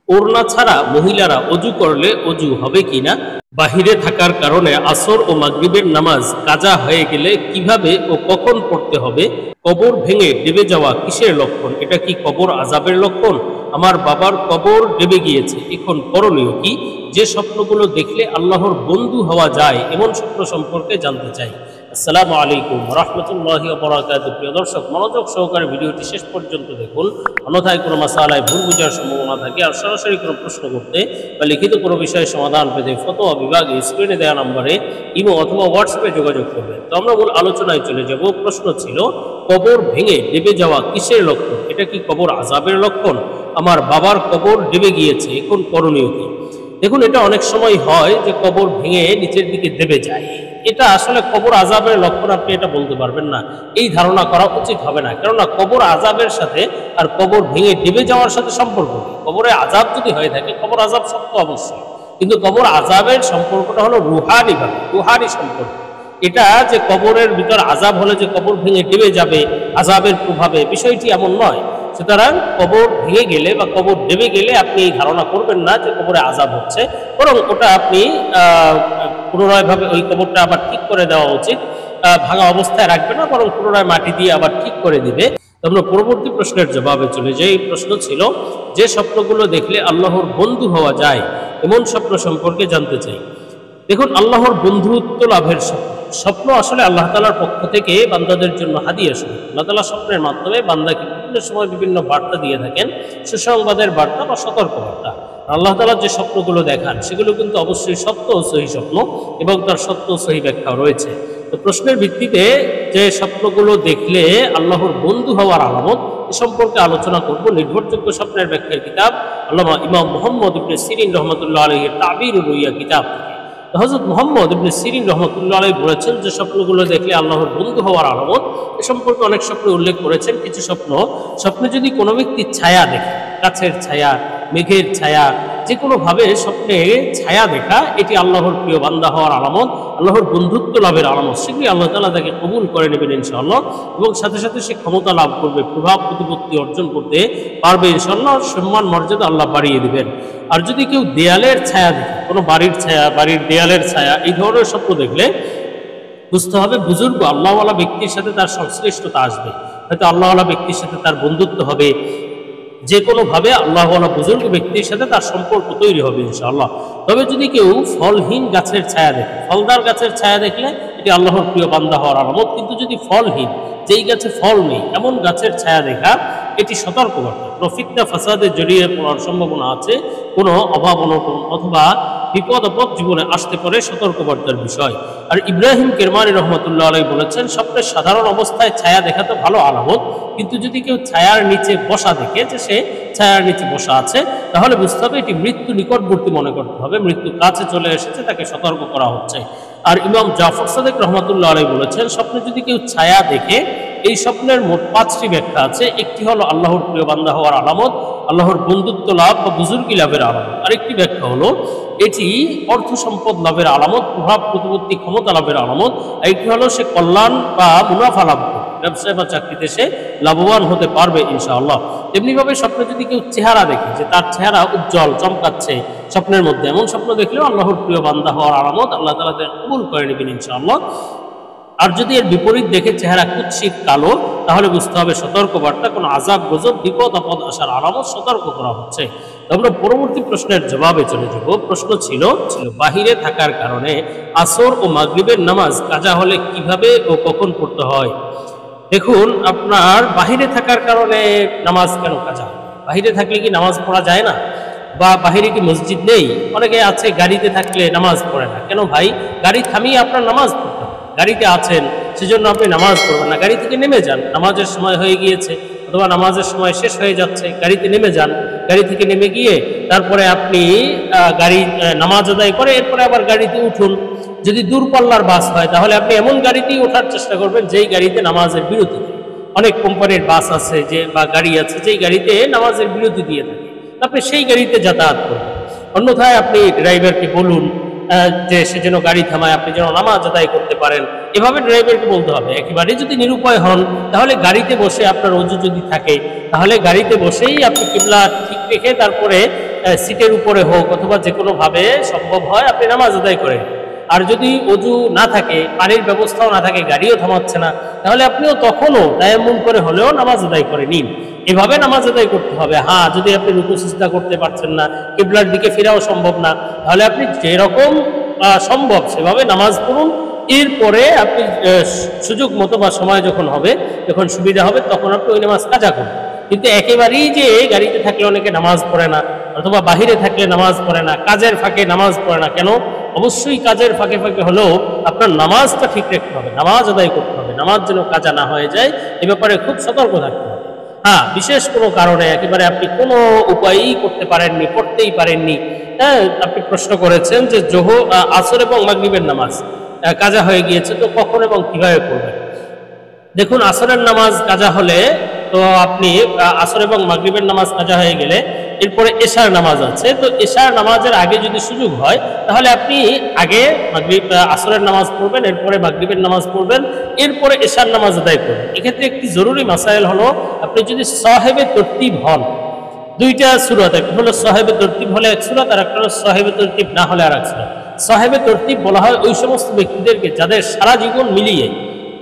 ওড়না ছাড়া মহিলারা অজু করলে অজু হবে কিনা, বাহিরে থাকার কারণে আসর ও মাগরিবের নামাজ কাজা হয়ে গেলে কিভাবে ও কখন পড়তে হবে, কবর ভেঙে ডেবে যাওয়া কিসের লক্ষণ, এটা কি কবর আযাবের লক্ষণ, আমার বাবার কবর ডেবে গিয়েছে, এখন করণীয় কি, যে স্বপ্নগুলো দেখলে আল্লাহর বন্ধু হওয়া যায় এমন স্বপ্ন সম্পর্কে জানতে চাই। আসসালামু আলাইকুম রহমতুল্লাহি ওয়া বারাকাতুহু। প্রিয় দর্শক, মনোযোগ সহকারে ভিডিওটি শেষ পর্যন্ত দেখুন, অন্যথায় কোনো মাসালায় ভুল বোঝার সম্ভাবনা থাকে। আর সরাসরি কোনো প্রশ্ন করতে বা লিখিত কোনো বিষয়ের সমাধান পেতে ফতোয়া বিভাগে স্ক্রিনে দেওয়া নম্বরে ইমো অথবা হোয়াটসঅ্যাপে যোগাযোগ করবেন। তো আমরা মূল আলোচনায় চলে যাব। প্রশ্ন ছিল, কবর ভেঙে ডেবে যাওয়া কিসের লক্ষণ, এটা কি কবর আযাবের লক্ষণ, আমার বাবার কবর ডেবে গিয়েছে, এখন করণীয় কি। দেখুন, এটা অনেক সময় হয় যে কবর ভেঙে নিচের দিকে দেবে যায়, এটা আসলে কবর আযাবের লক্ষণ আপনি এটা বলতে পারবেন না, এই ধারণা করা উচিত হবে না। কেননা কবর আযাবের সাথে আর কবর ভেঙে ডেবে যাওয়ার সাথে সম্পর্ক নেই। কবরে আযাব যদি হয়ে থাকে, কবর আযাব সত্য অবশ্যই, কিন্তু কবর আযাবের সম্পর্কটা হলো রুহানি ভাবে, রুহানি সম্পর্ক। এটা যে কবরের ভিতর আযাব হলে যে কবর ভেঙে ডেবে যাবে আযাবের প্রভাবে, বিষয়টি এমন নয়। সুতরাং কবর ভেঙে গেলে বা কবর ডেবে গেলে আপনি এই ধারণা করবেন না যে কবরে আযাব হচ্ছে, বরং ওটা আপনি পুনরায়ভাবে ওই কবরটা আবার ঠিক করে দেওয়া উচিত। ভাঙা অবস্থায় রাখবে না, বরং পুনরায় মাটি দিয়ে আবার ঠিক করে দিবে। আমরা পরবর্তী প্রশ্নের জবাবে চলে যাই। এই প্রশ্ন ছিল, যে স্বপ্নগুলো দেখলে আল্লাহর বন্ধু হওয়া যায় এমন স্বপ্ন সম্পর্কে জানতে চাই। দেখুন, আল্লাহর বন্ধুত্ব লাভের স্বপ্ন আসলে আল্লাহ তাআলার পক্ষ থেকে বান্দাদের জন্য হাদিয়া স্বরূপ। আল্লাহ তাআলা স্বপ্নের মাধ্যমে বান্দাকে বিভিন্ন সময় বিভিন্ন বার্তা দিয়ে থাকেন, সুসংবাদের বার্তা বা সতর্ক বার্তা। আল্লাহ তাআলা যে স্বপ্নগুলো দেখান সেগুলো কিন্তু অবশ্যই সত্য ও সহি স্বপ্ন, এবং তার সত্য ও সহি ব্যাখ্যা রয়েছে। তো প্রশ্নের ভিত্তিতে যে স্বপ্নগুলো দেখলে আল্লাহর বন্ধু হওয়ার আলামত, এ সম্পর্কে আলোচনা করব নির্ভরযোগ্য স্বপ্নের ব্যাখ্যার কিতাব আল্লামা ইমাম মুহাম্মদ ইবনে সিরিন রাহমাতুল্লাহ আলাইহির তাবিরুর রুইয়া কিতাব থেকে। হযরত মুহাম্মদ ইবনে সিরিন রাহমাতুল্লাহ আলাইহি বলেছেন, যে স্বপ্নগুলো দেখলে আল্লাহর বন্ধু হওয়ার আলামত, এ সম্পর্কে অনেক স্বপ্ন উল্লেখ করেছেন। কিছু স্বপ্নে যদি কোনো ব্যক্তি ছায়া দেখে, গাছের ছায়া, মেঘের ছায়া, যে কোনোভাবে স্বপ্নে ছায়া দেখা, এটি আল্লাহর প্রিয় বান্দা হওয়ার আলামত, আল্লাহর বন্ধুত্ব লাভের আলামত। সেগুলি আল্লাহ তাআলা তাকে কবুল করে নেবেন ইনশাআল্লাহ, এবং সাথে সাথে সে ক্ষমতা লাভ করবে, প্রভাব প্রতিপত্তি অর্জন করতে পারবে ইনশাআল্লাহ, সম্মান মর্যাদা আল্লাহ বাড়িয়ে দেবেন। আর যদি কেউ দেয়ালের ছায়া দেখে, কোনো বাড়ির ছায়া, বাড়ির দেয়ালের ছায়া, এই ধরনের স্বপ্ন দেখলে বুঝতে হবে বুজুর্গ আল্লাহওয়ালা ব্যক্তির সাথে তার সংশ্লিষ্টতা আসবে, হয়তো আল্লাহওয়ালা ব্যক্তির সাথে তার বন্ধুত্ব হবে, যে কোনোভাবে আল্লাহওয়ালা বুজুর্গ ব্যক্তির সাথে তার সম্পর্ক তৈরি হবে ইনশাআল্লাহ। তবে যদি কেউ ফলহীন গাছের ছায়া দেখে, ফলদার গাছের ছায়া দেখলে এটি আল্লাহর প্রিয় বান্দা হওয়ার আলামত। কিন্তু যদি ফলহীন, যেই গাছে ফল নেই এমন গাছের ছায়া দেখা, এটি সতর্কবার্তা, ফিতনা ফাসাদে জড়িয়ে পড়ার সম্ভাবনা আছে, কোনো অভাব অনটন অথবা বিপদ আপদ জীবনে আসতে পারে, সতর্কবার্তার বিষয়। আর ইব্রাহিম কিরমানি রহমতুল্লাহ আলাইহি বলেছেন, স্বপ্নের সাধারণ অবস্থায় ছায়া দেখা তো ভালো আলামত, কিন্তু যদি কেউ ছায়ার নিচে বসা দেখে, যে সে ছায়ার নিচে বসা আছে, তাহলে বুঝতে হবে এটি মৃত্যু নিকটবর্তী মনে করতে হবে, মৃত্যু কাছে চলে এসেছে, তাকে সতর্ক করা হচ্ছে। আর ইমাম জাফর সাদেক রহমতুল্লাহ আলাইহি বলেছেন, স্বপ্নে যদি কেউ ছায়া দেখে, এই স্বপ্নের মোট 5টি ব্যাখ্যা আছে। একটি হলো আল্লাহর প্রিয় বান্দা হওয়ার আলামত, আল্লাহর বন্ধুত্ব লাভ বা বুজুর্গি লাভের আলামত। আরেকটি ব্যাখ্যা হলো এটি অর্থ সম্পদ লাভের আলামত, প্রভাব প্রতিপত্তি ক্ষমতা লাভের আলামত। আরেকটি হলো সে কল্যাণ বা মুনাফা লাভ করবে, ব্যবসায় বা চাকরিতে সে লাভবান হতে পারবে ইনশাআল্লাহ। তেমনিভাবে স্বপ্নে যদি কেউ চেহারা দেখে, যে তার চেহারা উজ্জ্বল চমকাচ্ছে স্বপ্নের মধ্যে, এমন স্বপ্ন দেখলেও আল্লাহর প্রিয় বান্দা হওয়ার আলামত, আল্লাহ তাআলা তাকে কবুল করে নেবেন ইনশাআল্লাহ। আর যদি এর বিপরীত দেখে চেহারা কুৎসিত কালো, তাহলে বুঝতে হবে সতর্কবার্তা, কোনো আযাব গজব বিপদ আপদ আসার আলামত, সতর্ক করা হচ্ছে। আমরা পরবর্তী প্রশ্নের জবাবে চলে যাব। প্রশ্ন ছিল, বাহিরে থাকার কারণে আসর ও মাগরিবের নামাজ কাজা হলে কিভাবে ও কখন পড়তে হয়। দেখুন, আপনার বাহিরে থাকার কারণে নামাজ কেন কাজা হয়? বাহিরে থাকলে কি নামাজ পড়া যায় না? বা বাহিরে কি মসজিদ নেই? অনেকে আছে গাড়িতে থাকলে নামাজ পড়ে না। কেন ভাই? গাড়ি থামিয়ে আপনার নামাজ পড়তে হবে। গাড়িতে আছেন, সেজন্য আপনি নামাজ পড়বেন না, গাড়ি থেকে নেমে যান, নামাজের সময় হয়ে গিয়েছে অথবা নামাজের সময় শেষ হয়ে যাচ্ছে, গাড়িতে নেমে যান। গাড়ি থেকে নেমে গিয়ে তারপরে আপনি নামাজ আদায় করে এরপরে আবার গাড়িতে উঠুন। যদি দূরপাল্লার বাস হয়, তাহলে আপনি এমন গাড়িতেই ওঠার চেষ্টা করবেন যেই গাড়িতে নামাজের বিরতি নেই। অনেক কোম্পানির বাস আছে যে বা গাড়ি আছে যেই গাড়িতে নামাজের বিরতি দিয়ে থাকে, আপনি সেই গাড়িতে যাতায়াত করবেন। অন্যথায় আপনি ড্রাইভারকে বলুন যে সে যেন গাড়ি থামায়, আপনি যেন নামাজ আদায় করতে পারেন, এভাবে ড্রাইভারকে বলতে হবে। একেবারে যদি নিরুপায় হন, তাহলে গাড়িতে বসে আপনার ওযু যদি থাকে, তাহলে গাড়িতে বসেই আপনি কিবলা ঠিক রেখে তারপরে সিটের উপরে হোক অথবা যে কোনোভাবে সম্ভব হয় আপনি নামাজ আদায় করেন। আর যদি অজু না থাকে, পানির ব্যবস্থাও না থাকে, গাড়িও থামাচ্ছে না, তাহলে আপনিও তখনও তায়াম্মুম করে হলেও নামাজ আদায় করে নিন। এভাবে নামাজ আদায় করতে হবে। হ্যাঁ, যদি আপনি রুকু সিজদা করতে পারছেন না, কিবলার দিকে ফেরাও সম্ভব না, তাহলে আপনি যেরকম সম্ভব সেভাবে নামাজ পড়ুন। এরপরে আপনি সুযোগ মতো বা সময় যখন হবে, যখন সুবিধা হবে, তখন আপনি ওই নামাজ কাজা করুন। কিন্তু একেবারেই যে গাড়িতে থাকলে অনেকে নামাজ পড়ে না, অথবা বাহিরে থাকলে নামাজ পড়ে না, কাজের ফাঁকে নামাজ পড়ে না, কেন? অবশ্যই কাজের ফাঁকে ফাঁকে হলেও আপনার নামাজটা ঠিক রাখতে হবে, নামাজ আদায় করতে হবে, নামাজ যেন কাজা না হয়ে যায় এ ব্যাপারে খুব সতর্ক থাকতে হবে। হ্যাঁ, বিশেষ কোনো কারণে একেবারে আপনি কোনো উপায়ই করতে পারেননি, পড়তেই পারেননি, হ্যাঁ, আপনি প্রশ্ন করেছেন যে আসর এবং মাগরিবের নামাজ কাজা হয়ে গিয়েছে, তো কখন এবং কিভাবে পড়বেন? দেখুন, আসরের নামাজ কাজা হলে তো আপনি আসর এবং মাগরিবের নামাজ কাজা হয়ে গেলে এরপরে এশার নামাজ আছে, তো এশার নামাজের আগে যদি সুযোগ হয় তাহলে আপনি আগে আসরের নামাজ পড়বেন, এরপরে মাগরিবের নামাজ পড়বেন, এরপরে এশার নামাজ আদায় করবেন। এক্ষেত্রে একটি জরুরি মাসাইল হলো, আপনি যদি সাহেবে তরতিব হন, দুইটা সূরাত, একটা হলো সাহেবে তরতিব হলে এক সূরাত, আর একটা হলো সাহেবে তরতিব না হলে আর এক সূরাত। সাহেবে তরতিব বলা হয় ওই সমস্ত ব্যক্তিদেরকে যাদের সারা জীবন মিলিয়ে,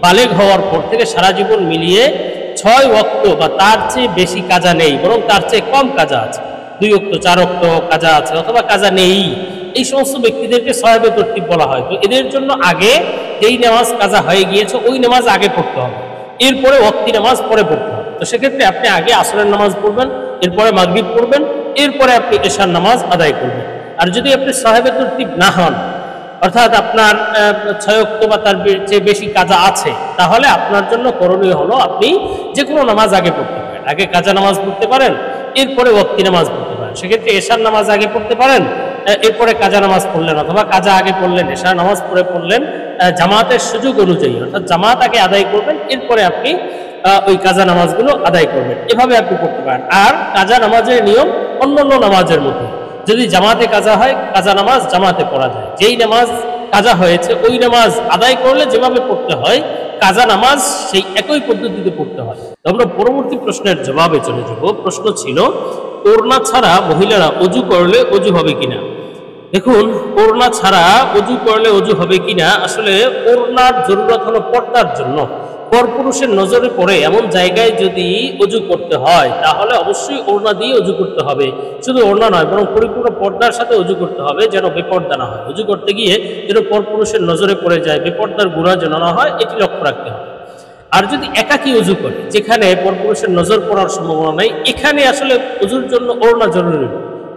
বালেগ হওয়ার পর থেকে সারা জীবন মিলিয়ে 6 ওয়াক্ত বা তার চেয়ে বেশি কাজা নেই, বরং তার চেয়ে কম কাজা আছে, 2 ওয়াক্ত 4 ওয়াক্ত কাজা আছে, অথবা কাজা নেই। এই সমস্ত ব্যক্তিদেরকে সাহেবে তরতিব বলা হয়। তো এদের জন্য আগে যেই নামাজ কাজা হয়ে গিয়েছে ওই নামাজ আগে পড়তে হবে, এরপরে ওয়াক্তি নামাজ পরে পড়তে হবে। তো সেক্ষেত্রে আপনি আগে আসরের নামাজ পড়বেন, এরপরে মাগরিব পড়বেন, এরপরে আপনি এশার নামাজ আদায় করবেন। আর যদি আপনি সাহেবে তরতিব না হন, অর্থাৎ আপনার 6 ওয়াক্ত বা তার চেয়ে বেশি কাজা আছে, তাহলে আপনার জন্য করণীয় হলো আপনি যে কোনো নামাজ আগে পড়তে পারেন। আগে কাজা নামাজ পড়তে পারেন, এরপরে ওয়াক্তি নামাজ পড়তে পারেন। সেক্ষেত্রে এশার নামাজ আগে পড়তে পারেন, এরপরে কাজা নামাজ পড়লেন, অথবা কাজা আগে পড়লেন, এশার নামাজ পড়ে পড়লেন, জামাতের সুযোগ অনুযায়ী, অর্থাৎ জামাত আগে আদায় করবেন, এরপরে আপনি ওই কাজা নামাজগুলো আদায় করবেন। এভাবে আপনি করতে পারেন। আর কাজা নামাজের নিয়ম অন্যান্য নামাজের মতো, যদি জামাতে কাজা হয়, কাজা নামাজ জামাতে পড়া যায়। যেই নামাজ কাজা হয়েছে ওই নামাজ আদায় করলে যেভাবে পড়তে হয়, কাজা নামাজ সেই একই পদ্ধতিতে পড়তে হয়। আমরা পরবর্তী প্রশ্নের জবাবে চলে যাব। প্রশ্ন ছিল, ওড়না ছাড়া মহিলারা অজু করলে অজু হবে কিনা? দেখুন, ওড়না ছাড়া অজু করলে অজু হবে কিনা, আসলে ওড়নার জরুরত হলো পর্দার জন্য। পরপুরুষের নজরে পড়ে এমন জায়গায় যদি অজু করতে হয় তাহলে অবশ্যই ওড়না দিয়ে অজু করতে হবে। শুধু ওড়না নয়, বরং পরিপূর্ণ পর্দার সাথে অজু করতে হবে, যেন বেপর্দা না হয়। অজু করতে গিয়ে যেন পরপুরুষের নজরে পড়ে যায়, বেপর্দার গুণা যেন না হয়, এটি লক্ষ্য রাখতে হবে। আর যদি একাকী অজু করে, যেখানে পরপুরুষের নজর পড়ার সম্ভাবনা নেই, এখানে আসলে অজুর জন্য ওড়না জরুরি।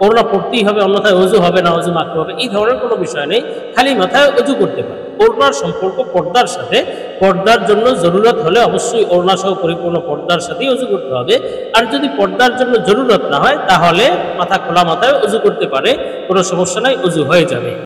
ওড়না পড়তেই হবে, অন্যথায় অজু হবে না, অজু মাকরুহ হবে, এই ধরনের কোনো বিষয় নেই। খালি মাথায় অজু করতে পারে। ওড়নার সম্পর্ক পর্দার সাথে, পর্দার জন্য জরুরত হলে অবশ্যই ওড়না সহ পরিপূর্ণ পর্দার সাথেই অজু করতে হবে। আর যদি পর্দার জন্য জরুরত না হয় তাহলে মাথা খোলা মাথায় অজু করতে পারে, কোনো সমস্যা নাই, অজু হয়ে যাবে।